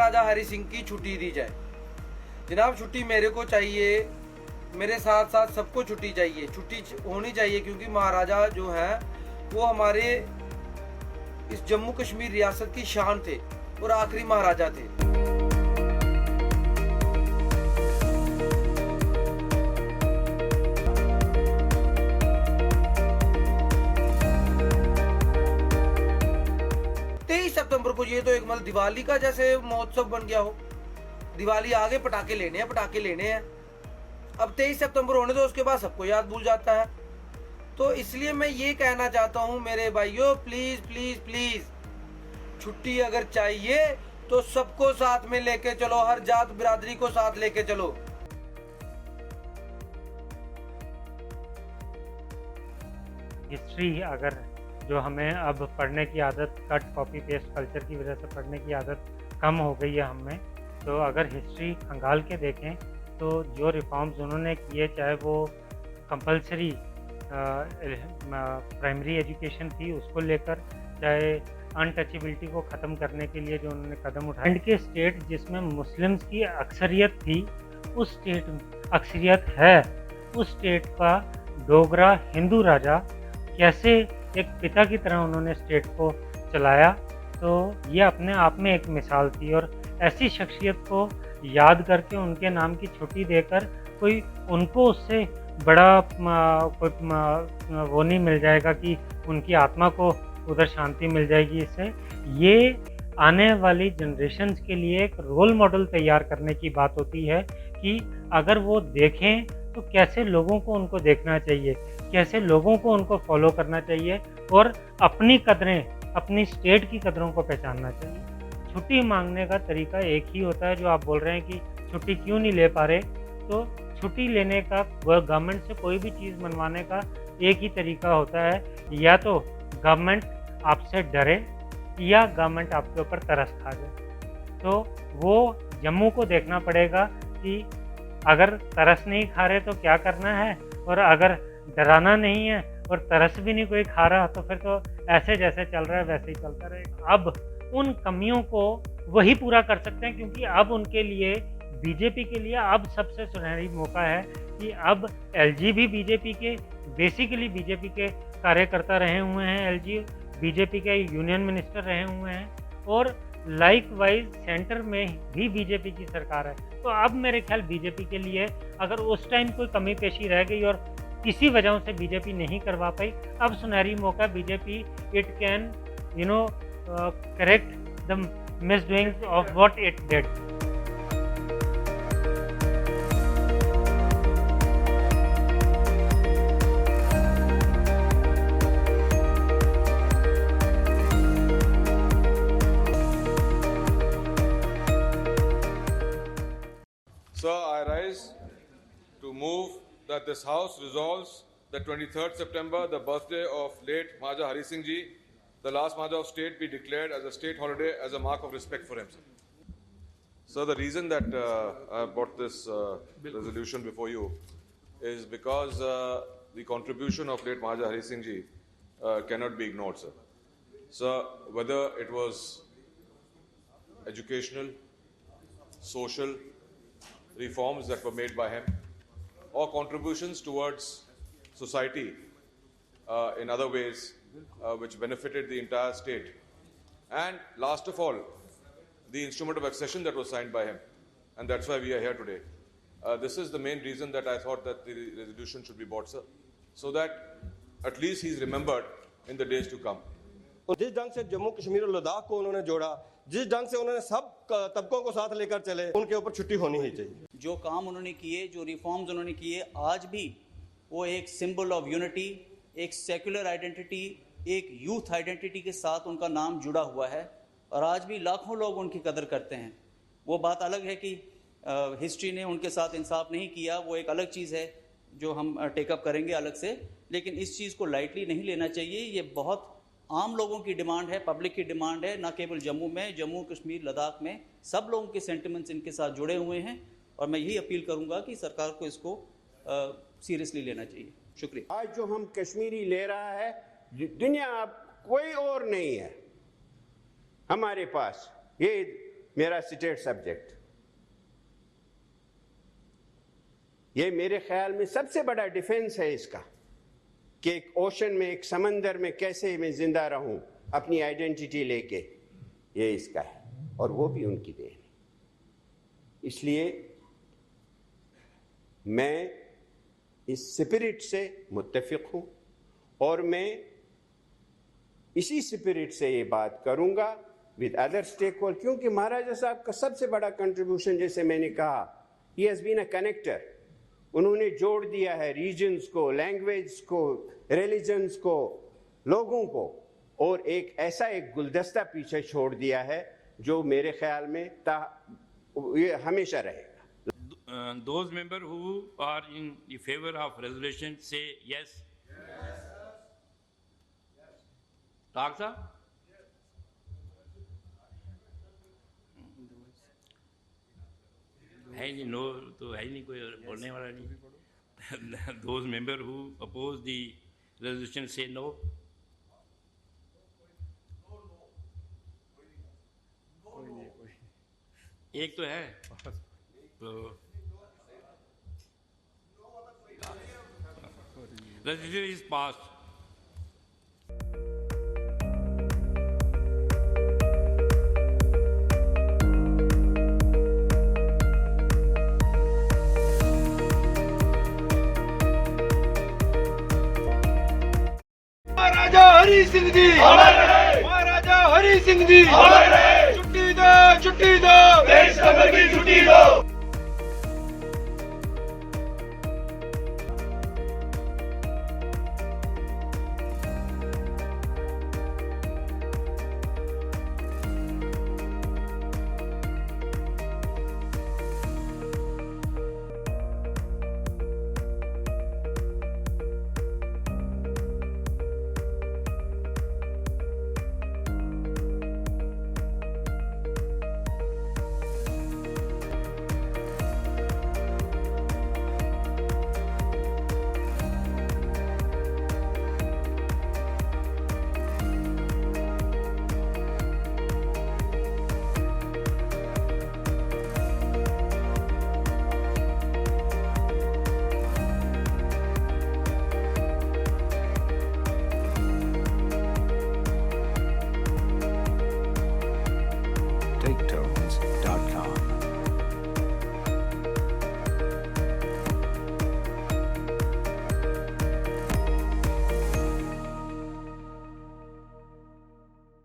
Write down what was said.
महाराजा हरि सिंह की छुट्टी दी जाए। जनाब छुट्टी मेरे को चाहिए, मेरे साथ साथ सबको छुट्टी चाहिए, छुट्टी होनी चाहिए, क्योंकि महाराजा जो है वो हमारे इस जम्मू कश्मीर रियासत की शान थे और आखिरी महाराजा थे। सितंबर को ये तो एक मतलब दिवाली का जैसे महोत्सव बन गया हो। दिवाली आगे पटाखे लेने हैं, पटाखे लेने हैं। अब 23 सितंबर होने दो, उसके बाद सबको याद भूल जाता है। तो इसलिए मैं ये कहना चाहता हूं मेरे भाइयों, प्लीज प्लीज प्लीज छुट्टी अगर चाहिए तो सबको साथ में लेके चलो, हर जात बिरादरी को साथ लेके चलो। हिस्ट्री अगर जो हमें अब पढ़ने की आदत, कट कॉपी पेस्ट कल्चर की वजह से पढ़ने की आदत कम हो गई है हमें, तो अगर हिस्ट्री खंगाल के देखें तो जो रिफॉर्म्स उन्होंने किए, चाहे वो कंपलसरी प्राइमरी एजुकेशन थी उसको लेकर, चाहे अनटचेबिलिटी को ख़त्म करने के लिए जो उन्होंने कदम उठाए, एंड के स्टेट जिसमें मुस्लिम्स की अक्सरियत थी, उस स्टेट अक्सरियत है, उस स्टेट का डोगरा हिंदू राजा कैसे एक पिता की तरह उन्होंने स्टेट को चलाया, तो ये अपने आप में एक मिसाल थी। और ऐसी शख्सियत को याद करके उनके नाम की छुट्टी देकर कोई उनको उससे बड़ा कोई वो नहीं मिल जाएगा कि उनकी आत्मा को उधर शांति मिल जाएगी। इससे ये आने वाली जनरेशन्स के लिए एक रोल मॉडल तैयार करने की बात होती है कि अगर वो देखें तो कैसे लोगों को उनको देखना चाहिए, कैसे लोगों को उनको फॉलो करना चाहिए और अपनी कदरें, अपनी स्टेट की कदरों को पहचानना चाहिए। छुट्टी मांगने का तरीका एक ही होता है। जो आप बोल रहे हैं कि छुट्टी क्यों नहीं ले पा रहे, तो छुट्टी लेने का, गवर्नमेंट से कोई भी चीज़ मनवाने का एक ही तरीका होता है, या तो गवर्नमेंट आपसे डरे या गवर्नमेंट आपके ऊपर तरस खा जाए। तो वो जम्मू को देखना पड़ेगा कि अगर तरस नहीं खा रहे तो क्या करना है, और अगर डराना नहीं है और तरस भी नहीं कोई खा रहा तो फिर तो ऐसे जैसे चल रहा है वैसे ही चलता रहेगा। अब उन कमियों को वही पूरा कर सकते हैं, क्योंकि अब उनके लिए, बीजेपी के लिए अब सबसे सुनहरी मौका है कि अब एलजी भी बीजेपी के, बेसिकली बीजेपी के कार्यकर्ता रहे हुए हैं, एलजी बीजेपी के यूनियन मिनिस्टर रहे हुए हैं, और लाइक वाइज सेंटर में भी बीजेपी की सरकार है। तो अब मेरे ख्याल बीजेपी के लिए अगर उस टाइम कोई कमी पेशी रह गई और किसी वजह से बीजेपी नहीं करवा पाई, अब सुनहरी मौका BJP, it can correct the misdoings of what it did. Sir, I rise to move that this House resolves that 23rd September, the birthday of late Maharaja Hari Singh Ji, the last Maharaja of state, be declared as a state holiday as a mark of respect for him. Sir, the reason that I brought this resolution before you is because the contribution of late Maharaja Hari Singh Ji cannot be ignored, sir. Sir, whether it was educational, social reforms that were made by him, or contributions towards society in other ways which benefited the entire state, and last of all, the instrument of accession that was signed by him, and that's why we are here today. This is the main reason that I thought that the resolution should be brought, sir, so that at least he's remembered in the days to come. जिस ढंग से जम्मू कश्मीर और लद्दाख को उन्होंने जोड़ा, जिस ढंग से उन्होंने सब तबकों को साथ लेकर चले, उनके ऊपर छुट्टी होनी ही चाहिए। जो काम उन्होंने किए, जो रिफॉर्म्स उन्होंने किए, आज भी वो एक सिंबल ऑफ यूनिटी, एक सेक्युलर आइडेंटिटी, एक यूथ आइडेंटिटी के साथ उनका नाम जुड़ा हुआ है, और आज भी लाखों लोग उनकी कदर करते हैं। वो बात अलग है कि हिस्ट्री ने उनके साथ इंसाफ नहीं किया, वो एक अलग चीज़ है जो हम टेकअप करेंगे अलग से, लेकिन इस चीज़ को लाइटली नहीं लेना चाहिए। ये बहुत आम लोगों की डिमांड है, पब्लिक की डिमांड है, ना केवल जम्मू में, जम्मू कश्मीर लद्दाख में सब लोगों के सेंटिमेंट्स इनके साथ जुड़े हुए हैं, और मैं यही अपील करूंगा कि सरकार को इसको सीरियसली लेना चाहिए। शुक्रिया। आज जो हम कश्मीरी ले रहा है, दुनिया अब कोई और नहीं है हमारे पास। ये मेरा स्टेट सब्जेक्ट। ये मेरे ख्याल में सबसे बड़ा डिफेंस है इसका, कि एक ओशन में, एक समंदर में कैसे मैं जिंदा रहूं अपनी आइडेंटिटी लेके, ये इसका है, और वो भी उनकी देन है। इसलिए मैं इस स्पिरिट से मुत्तफिक हूं, और मैं इसी स्पिरिट से ये बात करूंगा विद अदर स्टेक होल्डर, क्योंकि महाराजा साहब का सबसे बड़ा कंट्रीब्यूशन, जैसे मैंने कहा, he has been a connector. उन्होंने जोड़ दिया है रीजन्स को, लैंग्वेज को, रिलीजन्स को, लोगों को, और एक ऐसा एक गुलदस्ता पीछे छोड़ दिया है जो मेरे ख्याल में ये हमेशा रहेगा। Those members who are in the favor of resolution say yes. Talk sir? है नहीं, नो तो है ही नहीं, कोई बोलने वाला नहीं। Those members who oppose the resolution say no. एक तो है, तो resolution is passed. महाराजा हरि सिंह जी, महाराजा हरि सिंह जी, छुट्टी दो, देश खबर की छुट्टी दो। TikTok.